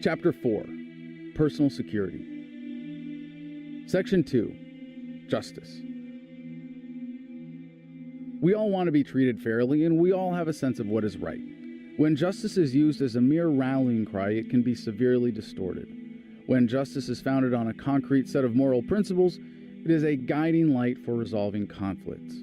Chapter 4. Personal Security. Section 2. Justice. We all want to be treated fairly, and we all have a sense of what is right. When justice is used as a mere rallying cry, it can be severely distorted. When justice is founded on a concrete set of moral principles, it is a guiding light for resolving conflicts.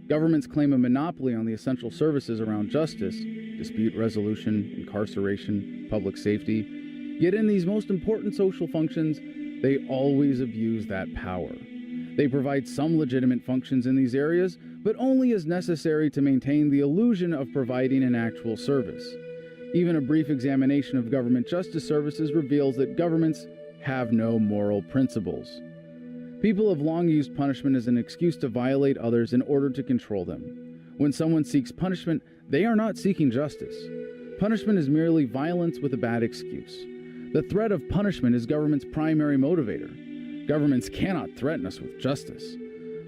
Governments claim a monopoly on the essential services around justice, dispute resolution, incarceration, public safety. Yet in these most important social functions, they always abuse that power. They provide some legitimate functions in these areas, but only as necessary to maintain the illusion of providing an actual service. Even a brief examination of government justice services reveals that governments have no moral principles. People have long used punishment as an excuse to violate others in order to control them. When someone seeks punishment, they are not seeking justice. Punishment is merely violence with a bad excuse. The threat of punishment is government's primary motivator. Governments cannot threaten us with justice.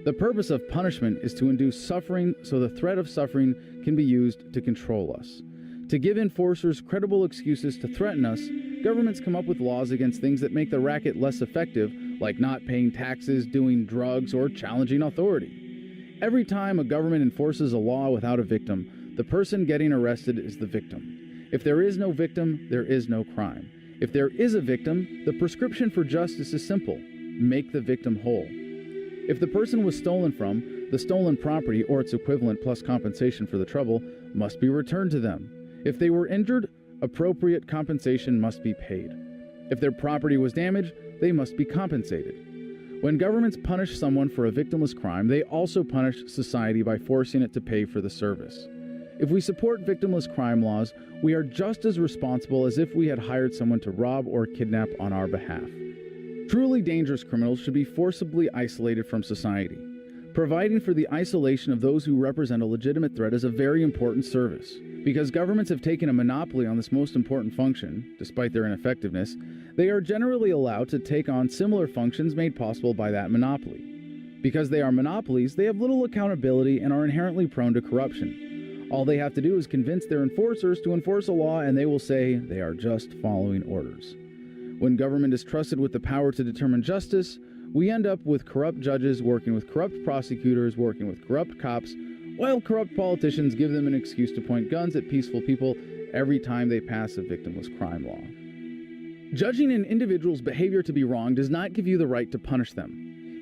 The purpose of punishment is to induce suffering so the threat of suffering can be used to control us. To give enforcers credible excuses to threaten us, governments come up with laws against things that make the racket less effective, like not paying taxes, doing drugs, or challenging authority. Every time a government enforces a law without a victim, the person getting arrested is the victim. If there is no victim, there is no crime. If there is a victim, the prescription for justice is simple: make the victim whole. If the person was stolen from, the stolen property or its equivalent plus compensation for the trouble must be returned to them. If they were injured, appropriate compensation must be paid. If their property was damaged, they must be compensated. When governments punish someone for a victimless crime, they also punish society by forcing it to pay for the service. If we support victimless crime laws, we are just as responsible as if we had hired someone to rob or kidnap on our behalf. Truly dangerous criminals should be forcibly isolated from society. Providing for the isolation of those who represent a legitimate threat is a very important service. Because governments have taken a monopoly on this most important function, despite their ineffectiveness, they are generally allowed to take on similar functions made possible by that monopoly. Because they are monopolies, they have little accountability and are inherently prone to corruption. All they have to do is convince their enforcers to enforce a law, and they will say they are just following orders. When government is trusted with the power to determine justice, we end up with corrupt judges working with corrupt prosecutors, working with corrupt cops, while corrupt politicians give them an excuse to point guns at peaceful people every time they pass a victimless crime law. Judging an individual's behavior to be wrong does not give you the right to punish them.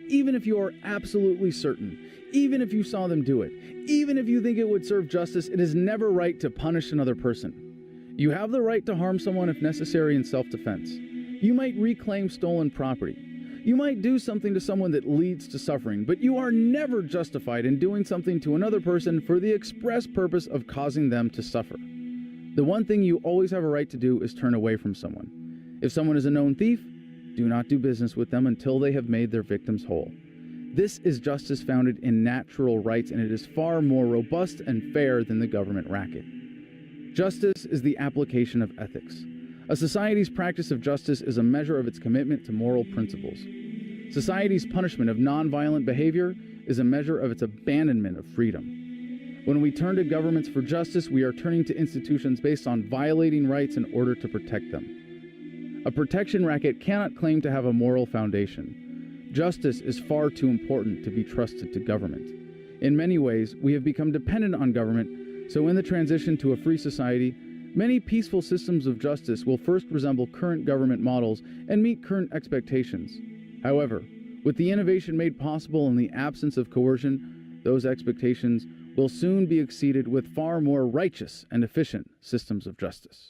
Even if you are absolutely certain, even if you saw them do it, even if you think it would serve justice, it is never right to punish another person. You have the right to harm someone if necessary in self-defense. You might reclaim stolen property. You might do something to someone that leads to suffering, but you are never justified in doing something to another person for the express purpose of causing them to suffer. The one thing you always have a right to do is turn away from someone. If someone is a known thief, do not do business with them until they have made their victims whole. This is justice founded in natural rights, and it is far more robust and fair than the government racket. Justice is the application of ethics. A society's practice of justice is a measure of its commitment to moral principles. Society's punishment of nonviolent behavior is a measure of its abandonment of freedom. When we turn to governments for justice, we are turning to institutions based on violating rights in order to protect them. A protection racket cannot claim to have a moral foundation. Justice is far too important to be trusted to government. In many ways, we have become dependent on government, so in the transition to a free society, many peaceful systems of justice will first resemble current government models and meet current expectations. However, with the innovation made possible in the absence of coercion, those expectations will soon be exceeded with far more righteous and efficient systems of justice.